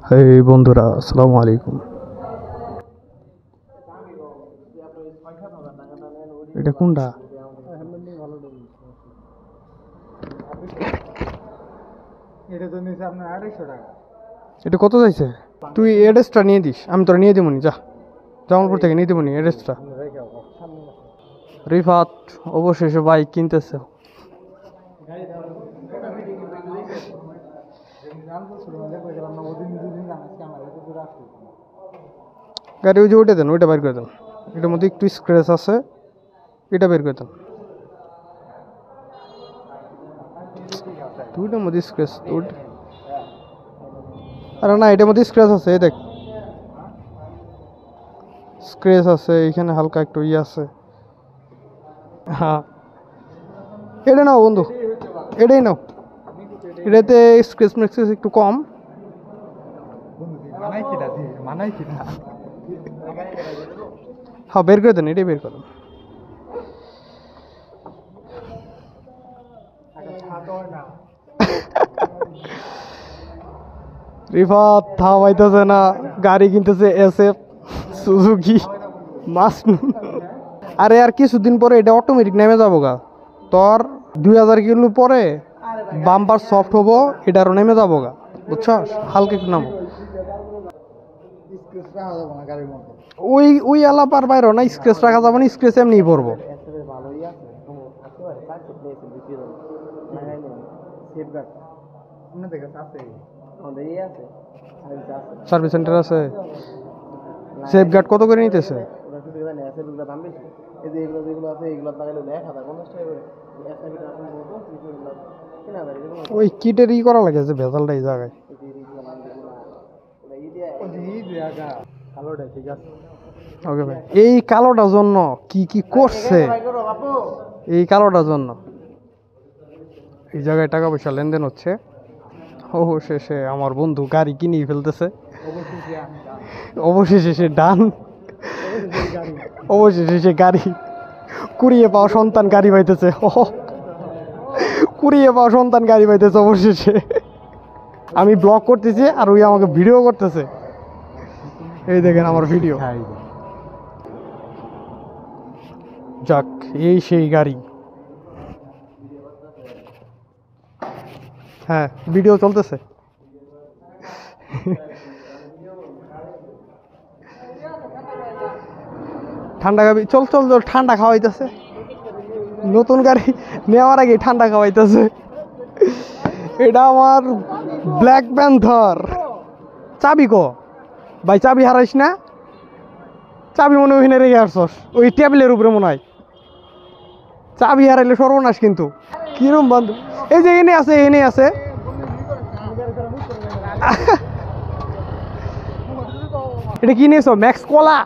হেই বন্ধুরা, আসসালামু আলাইকুম। এটা কোনটা? এটা কত চাইছে? তুই এড্রেসটা নিয়ে দিস, আমি তোরা নিয়ে দেবো নি। যা, জামালপুর থেকে নিয়ে দেবো নি এড্রেসটা। রিফাত অবশেষে বাইক কিনতেছে। গাড়ি ওই যে ওইটা দেন, ওইটা বের করে দেন। এটার মধ্যে একটু স্ক্র্যাচ আছে, এটা বের করে দেন। দুইটার মধ্যে স্ক্র্যাচ, আরে না, এটার মধ্যে স্ক্র্যাচ আছে। এই দেখ, স্ক্র্যাচ আছে এখানে, হালকা একটু ইয়ে আছে। হ্যাঁ, এটা নাও বন্ধু, এটাই নাও। এটাতে স্ক্র্যাচ ম্যাক্সেস একটু কম। হ্যাঁ, বের করে দেন, এটাই বের করেন। রিফাত থামাইতেছে না, গাড়ি কিনতেছে এসএফ সুজুকি মাসনুন। আরে আর কিছুদিন পরে এটা অটোমেটিক নেমে যাবো গা। তোর 2000 কিলো পরে বাম্পার সফট হবো, এটা আরো নেমে যাবো গা, বুঝছস? হালকা একটু নামো। ওই ওই আলাপার বাইরে না, স্ক্রেচ রাখা যাবে না, স্ক্রেচ এমনি পড়বো। সার্ভিস সেন্টার আছে। সেফগার্ড কত করে নিতেছে? ওই কিটের ই করা লাগে যে ভেজালটা এই জায়গায়। ওকে ভাই, এই কালোটার জন্য কি কি করছে, এই কালোটার জন্য এই জায়গায় টাকা পয়সা লেনদেন হচ্ছে। অবশেষে আমার বন্ধু গাড়ি কিনেই ফেলতেছে। অবশেষে সে ডান, অবশেষে সে গাড়ি কুড়িয়ে পাওয়া সন্তান গাড়ি পাইতেছে। কুড়িয়ে পাওয়া সন্তান গাড়ি পাইতেছে অবশেষে। আমি ব্লগ করতেছি আর ওই আমাকে ভিডিও করতেছে। এই দেখেন আমার ভিডিও। যাক, এই সেই গাড়ি। হ্যাঁ, ভিডিও চলতেছে। ঠান্ডা খাবি? চল চল চল, ঠান্ডা খাওয়াইতেছে। নতুন গাড়ি নেওয়ার আগে ঠান্ডা খাওয়াইতেছে। এটা আমার ব্ল্যাক প্যান্থার। চাবি কো ভাই? চাবি হারাইস না? চাবি মনে ওইখানে রেখে আসছস, ওই টেবিলের উপরে মনে হয়। চাবি হারাইলে সর্বনাশ কিন্তু। কিরম বন্ধু, এই যে এনে আছে, এনে আছে। এটা কি নিয়েছো? ম্যাক্স কোলা?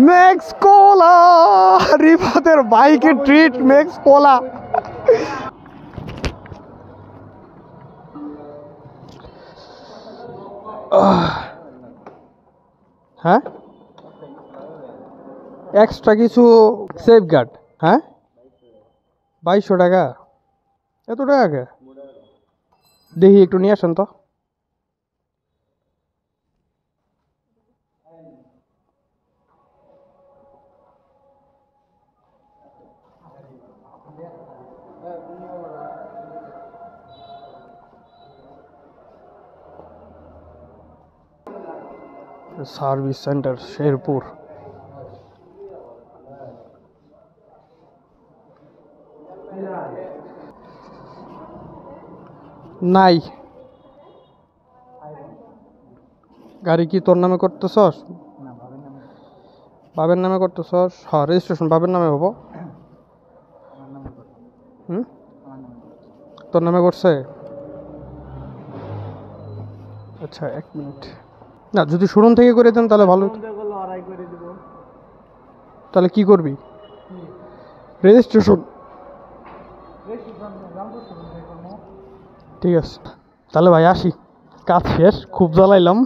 ম্যাক্স কোলা, রিফাতের বাইকের ট্রিট ম্যাক্স কোলা। হ্যাঁ, এক্সট্রা কিছু সেফগার্ড। হ্যাঁ, 2200 টাকা? এত টাকা? দেখি একটু নিয়ে আসেন তো। Service centre Sherpur. নাই। গাড়ি কি তোর নামে করতেছস? বাবের নামে করতেছস? হ্যাঁ, রেজিস্ট্রেশন বাবের নামে হবো। তোর নামে করছে? আচ্ছা, 1 মিনিট। না, যদি শোরুম থেকে করে দেন তাহলে ভালো। তাহলে কি করবি? রেজিস্ট্রেশন ঠিক আছে তাহলে ভাই আসি, কাজ শেষ, খুব জ্বালাইলাম।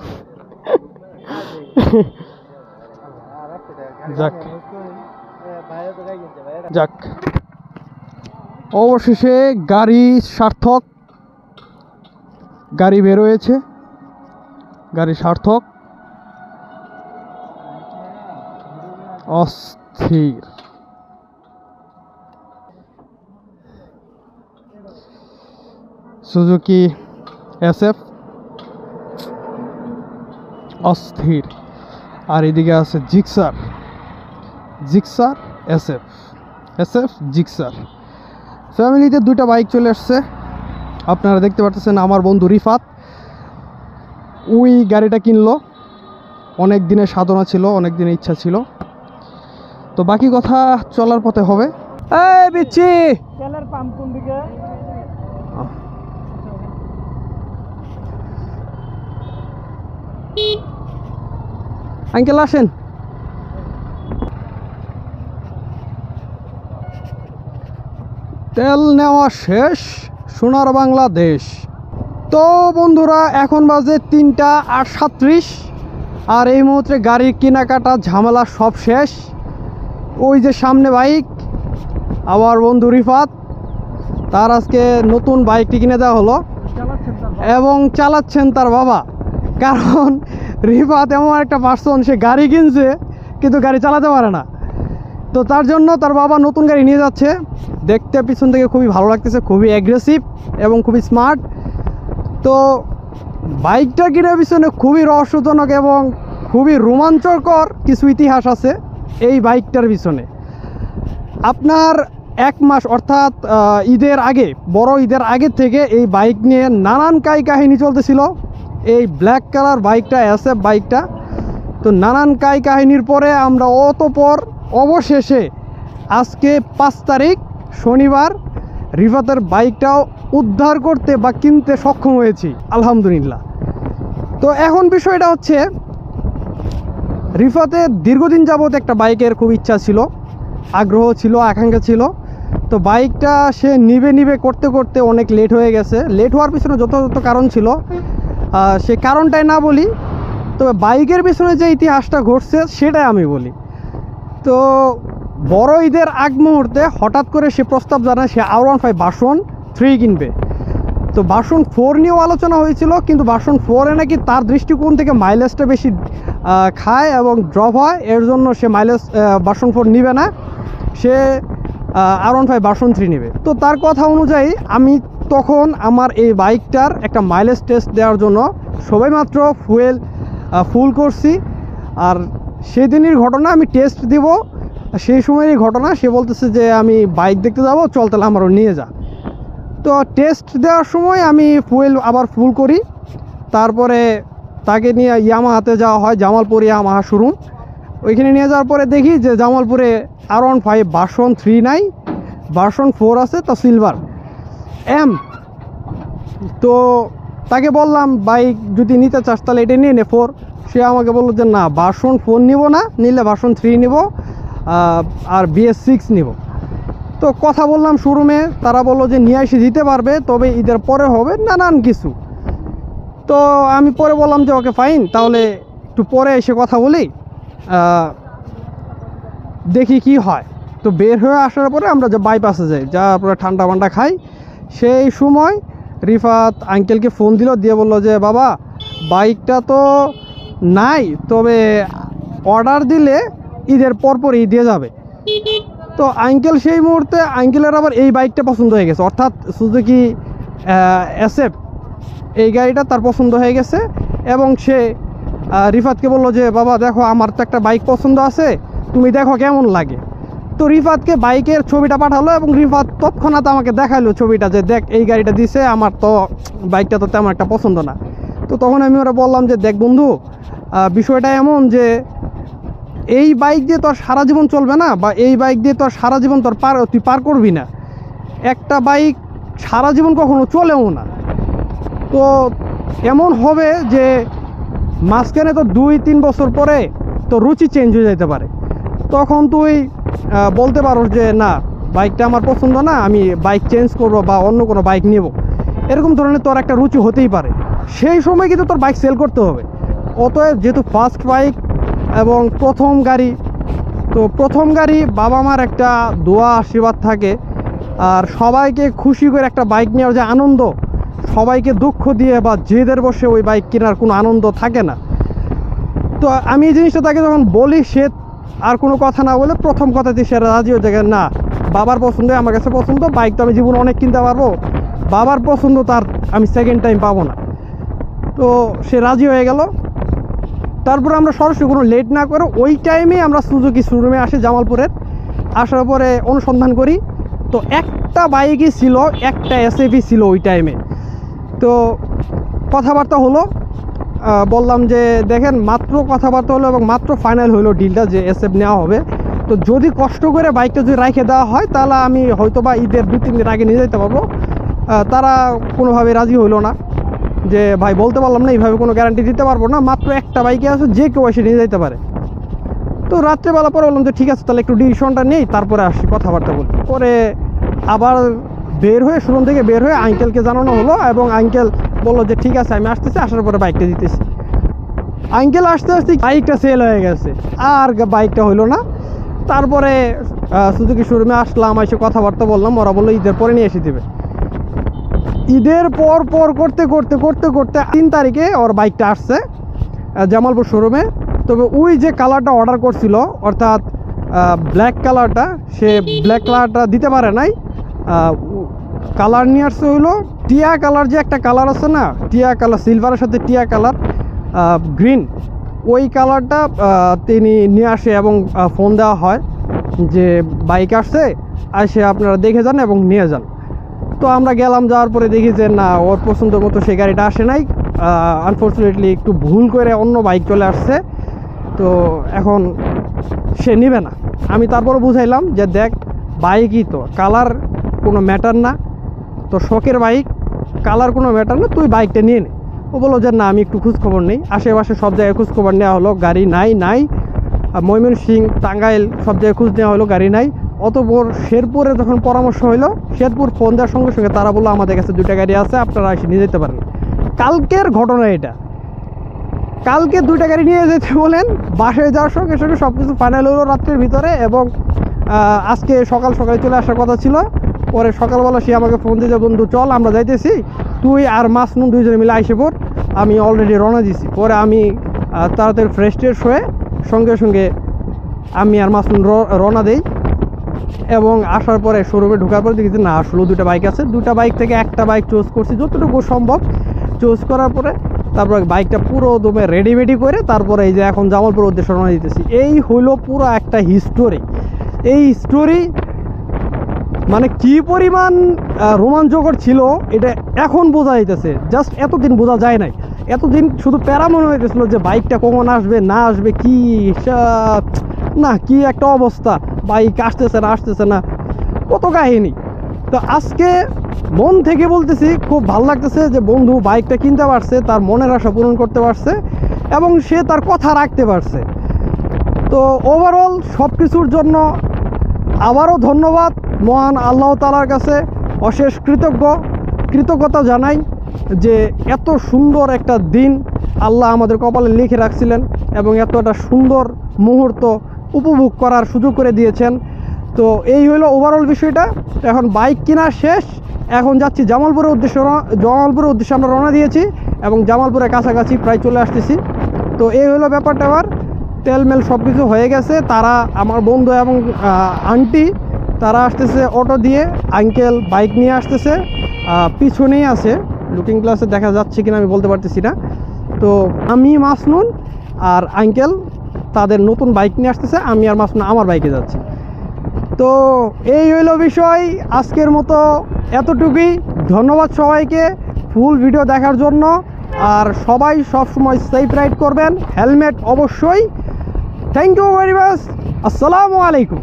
যাক যাক, অবশেষে গাড়ি সার্থক, গাড়ি বের হয়েছে, গাড়ি সার্থক, অস্থির। সুজুকি SF অস্থির। আর এদিকে আছে জিক্সার, জিক্সার SF জিক্সার। ফ্যামিলিতে দুইটা বাইক চলে আসছে, আপনারা দেখতে পাচ্ছেন। আমার বন্ধু রিফাত ওই গাড়িটা কিনলো, অনেক দিনের সাধনা ছিল, অনেক দিনের ইচ্ছা ছিল। তো বাকি কথা চলার পথে হবে। এই বিচ্ছি তেলের পাম্প কোন দিকে? আঙ্কেল আসেন। তেল নেওয়া শেষ, সোনার বাংলাদেশ। তো বন্ধুরা এখন বাজে 3:38, আর এই মুহূর্তে গাড়ির কেনাকাটা ঝামেলা সব শেষ। ওই যে সামনে বাইক, আমার বন্ধু রিফাত, তার আজকে নতুন বাইকটি কিনে দেওয়া হলো এবং চালাচ্ছেন তার বাবা। কারণ রিফাত এমন একটা পার্সন, সে গাড়ি কিনছে কিন্তু গাড়ি চালাতে পারে না। তো তার জন্য তার বাবা নতুন গাড়ি নিয়ে যাচ্ছে। দেখতে পিছন থেকে খুবই ভালো লাগতেছে, খুবই অ্যাগ্রেসিভ এবং খুবই স্মার্ট। তো বাইকটা কেনার পিছনে খুবই রহস্যজনক এবং খুবই রোমাঞ্চকর কিছু ইতিহাস আছে এই বাইকটার পিছনে। আপনার 1 মাস অর্থাৎ ঈদের আগে, বড় ঈদের আগে থেকে এই বাইক নিয়ে নানান কাহিনী চলতেছিল। এই ব্ল্যাক কালার বাইকটা, SF বাইকটা, তো নানান কাহিনীর পরে আমরা অতপর অবশেষে আজকে 5 তারিখ শনিবার রিফাতের বাইকটাও উদ্ধার করতে বা কিনতে সক্ষম হয়েছি, আলহামদুলিল্লাহ। তো এখন বিষয়টা হচ্ছে, রিফাতের দীর্ঘদিন যাবত একটা বাইকের খুব ইচ্ছা ছিল, আগ্রহ ছিল, আকাঙ্ক্ষা ছিল। তো বাইকটা সে নিবে করতে করতে অনেক লেট হয়ে গেছে। লেট হওয়ার পিছনে যত কারণ ছিল, সে কারণটাই না বলি, তবে বাইকের পিছনে যে ইতিহাসটা ঘটছে সেটাই আমি বলি। তো বড় ঈদের আগ মুহূর্তে হঠাৎ করে সে প্রস্তাব জানায় সে R15 ভার্সন 3 কিনবে। তো ভার্সন 4 নিয়েও আলোচনা হয়েছিল, কিন্তু ভার্সন 4-এ নাকি তার দৃষ্টিকোণ থেকে মাইলেজটা বেশি খায় এবং ড্রপ হয়, এর জন্য সে ভার্সন 4 নিবে না, সে R15 ভার্সন 3 নেবে। তো তার কথা অনুযায়ী আমি তখন আমার এই বাইকটার একটা মাইলেজ টেস্ট দেওয়ার জন্য সবেমাত্র ফুল করছি। আর সেদিনের ঘটনা, আমি টেস্ট দিব সেই সময়েরই ঘটনা। সে বলতেছে যে আমি বাইক দেখতে যাব, চল তাহলে আমারও নিয়ে যা। তো টেস্ট দেওয়ার সময় আমি আবার ফুল করি। তারপরে তাকে নিয়ে ইয়ামাহাতে যাওয়া হয়, জামালপুর ইয়ামাহা শোরুম। ওইখানে নিয়ে যাওয়ার পরে দেখি যে জামালপুরে R15 ভার্সন 3 নাই, ভার্সন 4 আছে, তা সিলভার M। তো তাকে বললাম বাইক যদি নিতে চাস তাহলে এটা নিয়ে নে 4। সে আমাকে বললো যে না, ভার্সন 4 নিব না, নিলে ভার্সন 3 নিব আর BS6 নিব। তো কথা বললাম শোরুমে, তারা বললো যে নিয়ে এসে দিতে পারবে, তবে ঈদের পরে হবে, নানান কিছু। তো আমি পরে বললাম যে ওকে ফাইন, তাহলে একটু পরে এসে কথা বলি, দেখি কি হয়। তো বের হয়ে আসার পরে আমরা যে বাইপাসে যাই, যা পুরো ঠান্ডা মান্ডা খাই, সেই সময় রিফাত আঙ্কেলকে ফোন দিল, দিয়ে বললো যে বাবা বাইকটা তো নাই, তবে অর্ডার দিলে ঈদের পরপরই দিয়ে যাবে। তো আঙ্কেল সেই মুহূর্তে, আঙ্কেলের আবার এই বাইকটা পছন্দ হয়ে গেছে, অর্থাৎ সুজুকি SF, এই গাড়িটা তার পছন্দ হয়ে গেছে। এবং সে রিফাতকে বললো যে বাবা দেখো, আমার তো একটা বাইক পছন্দ আছে, তুমি দেখো কেমন লাগে। তো রিফাতকে বাইকের ছবিটা পাঠালো এবং রিফাত তৎক্ষণাৎ আমাকে দেখাইলো ছবিটা, যে দেখ এই গাড়িটা দিছে, আমার তো বাইকটা তো তেমন একটা পছন্দ না। তো তখন আমি ওরা বললাম যে দেখ বন্ধু, বিষয়টা এমন যে এই বাইক দিয়ে তোর সারা জীবন চলবে না, বা এই বাইক দিয়ে তোর সারা জীবন তুই পার করবি না। একটা বাইক সারা জীবন কখনো চলেও না। তো এমন হবে যে মাঝখানে তো 2-3 বছর পরে তো রুচি চেঞ্জ হয়ে যেতে পারে। তখন তুই বলতে পারো যে না, বাইকটা আমার পছন্দ না, আমি বাইক চেঞ্জ করবো বা অন্য কোনো বাইক নেব। এরকম ধরনের তোর একটা রুচি হতেই পারে। সেই সময় কিন্তু তোর বাইক সেল করতে হবে। অতএব যেহেতু ফার্স্ট বাইক এবং প্রথম গাড়ি, তো প্রথম গাড়ি বাবা মার একটা দোয়া আশীর্বাদ থাকে, আর সবাইকে খুশি করে একটা বাইক নেওয়ার যে আনন্দ, সবাইকে দুঃখ দিয়ে বা জেদের বসে ওই বাইক কেনার কোনো আনন্দ থাকে না। তো আমি এই জিনিসটা তাকে যখন বলি, সে আর কোনো কথা না বলে প্রথম কথাতে সে রাজি হয়ে যায়, না বাবার পছন্দ আমার কাছে পছন্দ, বাইক তো আমি জীবনে অনেক কিনতে পারবো, বাবার পছন্দ তার আমি সেকেন্ড টাইম পাবো না। তো সে রাজি হয়ে গেল। তারপরে আমরা সরাসরি কোনো লেট না করে ওই টাইমে আমরা সুজুকি শোরুমে আসি জামালপুরের। আসার পরে অনুসন্ধান করি, তো একটা বাইকই ছিল, একটা এসএফই ছিল ওই টাইমে। তো কথাবার্তা হলো, বললাম যে দেখেন মাত্র কথাবার্তা হলো এবং মাত্র ফাইনাল হলো ডিলটা যে এসএফ নেওয়া হবে। তো যদি কষ্ট করে বাইকটা যদি রেখে দেওয়া হয় তাহলে আমি হয়তো বা ঈদের 2-3 দিন আগে নিয়ে যেতে পারবো। তারা কোনোভাবে রাজি হইলো না, যে ভাই বলতে পারলাম না, এইভাবে কোনো গ্যারান্টি দিতে পারবো না, মাত্র একটা বাইকে আছে, যে কেউ এসে নিয়ে যেতে পারে। তো রাত্রেবেলা পরে বললাম যে ঠিক আছে তাহলে একটু ডিসিশনটা নেই, তারপরে আসি কথাবার্তা বলি। পরে আবার বের হয়ে শোরুম থেকে বের হয়ে আঙ্কেলকে জানানো হলো এবং আঙ্কেল বললো যে ঠিক আছে আমি আসতেছি, আসার পরে বাইকটা দিতেছি। আঙ্কেল আসতে আসতে বাইকটা সেল হয়ে গেছে, আর বাইকটা হইলো না। তারপরে সুজুকি শোরুমে আসলাম, এসে কথাবার্তা বললাম, ওরা বললো ঈদের পরে নিয়ে এসে দেবে। ঈদের পর করতে করতে 3 তারিখে ওর বাইকটা আসছে জামালপুর শোরুমে। তবে ওই যে কালারটা অর্ডার করছিল, অর্থাৎ ব্ল্যাক কালারটা, সে ব্ল্যাক কালারটা দিতে পারে নাই। কালার নিয়ে আসছে হইলো টিয়া কালার, যে একটা কালার আছে না, টিয়া কালার, সিলভারের সাথে টিয়া কালার, গ্রিন, ওই কালারটা তিনি নিয়ে আসে এবং ফোন দেওয়া হয় যে বাইক আসছে, আসে আপনারা দেখে যান এবং নিয়ে যান। তো আমরা গেলাম, যাওয়ার পরে দেখি যে না, ওর পছন্দের মতো সেই গাড়িটা আসে নাই। আনফর্চুনেটলি একটু ভুল করে অন্য বাইক চলে আসছে, তো এখন সে নেবে না। আমি তারপরে বুঝাইলাম যে দেখ বাইকই তো, কালার কোনো ম্যাটার না, তো শখের বাইক, কালার কোনো ম্যাটার না, তুই বাইকটা নিয়ে নে। ও বললো যে না আমি একটু খোঁজখবর নেই। আশেপাশে সব জায়গায় খোঁজখবর নেওয়া হলো, গাড়ি নাই। ময়মনসিংহ, টাঙ্গাইল সব জায়গায় খোঁজ নেওয়া হলো, গাড়ি নাই। অতঃপর শেরপুরে যখন পরামর্শ হইলো, শেরপুর ফোন দেওয়ার সঙ্গে সঙ্গে তারা বললো আমাদের কাছে 2টা গাড়ি আছে, আপনারা এসে নিয়ে যেতে পারেন। কালকের ঘটনা এটা, কালকে 2টা গাড়ি নিয়ে যেতে বলেন, বাসায় যাওয়ার সঙ্গে সঙ্গে সব কিছু ফাইনাল হলো রাত্রের ভিতরে। এবং আজকে সকাল সকালে চলে আসার কথা ছিল। পরে সকালবেলা সে আমাকে ফোন দিয়ে, বন্ধু চল আমরা যাইতেছি, তুই আর মাসনুন 2 জনে মিলে আইসে পর, আমি অলরেডি রওনা দিছি। পরে আমি তাড়াতাড়ি ফ্রেশ ট্রেশ হয়ে সঙ্গে সঙ্গে আমি আর মাসনুন রওনা দেই। এবং আসার পরে শোরুমে ঢোকার পরে দেখি যে না, আসলে 2টা বাইক আছে। 2টা বাইক থেকে একটা বাইক চুজ করছি যতটুকু সম্ভব। চুজ করার পরে তারপরে বাইকটা পুরো দমে রেডি করে তারপরে এই যে এখন জামালপুর উদ্দেশ্যে রওনা দিতেছি। এই হইলো পুরো একটা হিস্টোরি। এই হিস্টোরি মানে কি পরিমাণ রোমাঞ্চকর ছিল এটা এখন বোঝা যাইতেছে, জাস্ট এতদিন বোঝা যায় নাই। এতদিন শুধু প্যারা মনে হইতেছিল যে বাইকটা কখন আসবে না আসবে, কি না কি একটা অবস্থা, বাইক আসতেছে না, কত কাহিনী। তো আজকে মন থেকে বলতেছি, খুব ভালো লাগতেছে যে বন্ধু বাইকটা কিনতে পারছে, তার মনের আশা পূরণ করতে পারছে এবং সে তার কথা রাখতে পারছে। তো ওভারঅল সব কিছুর জন্য আবারও ধন্যবাদ মহান আল্লাহ তাআলার কাছে, অশেষ কৃতজ্ঞতা জানাই যে এত সুন্দর একটা দিন আল্লাহ আমাদের কপালে লিখে রাখছিলেন এবং এত একটা সুন্দর মুহূর্ত উপভোগ করার সুযোগ করে দিয়েছেন। তো এই হলো ওভারঅল বিষয়টা। এখন বাইক কেনা শেষ, এখন যাচ্ছি জামালপুরের উদ্দেশ্যে আমরা রওনা দিয়েছি এবং জামালপুরের কাছাকাছি প্রায় চলে আসতেছি। তো এই হলো ব্যাপারটা। আবার তেলমেল সব কিছু হয়ে গেছে। তারা আমার বন্ধু এবং আন্টি তারা আসতেছে অটো দিয়ে, আঙ্কেল বাইক নিয়ে আসতেছে, পিছনেই আছে, লুকিং গ্লাসে দেখা যাচ্ছে কিনা আমি বলতে পারতেছি না। তো আমি মাসনুন আর আঙ্কেল তাদের নতুন বাইক নিয়ে আসতেছে, আমি আর মাসনুন আমার বাইকে যাচ্ছি। তো এই হইল বিষয়, আজকের মতো এতটুকুই। ধন্যবাদ সবাইকে ফুল ভিডিও দেখার জন্য। আর সবাই সব সময় সেফ রাইড করবেন, হেলমেট অবশ্যই। Thank you very much. আসসালামু আলাইকুম।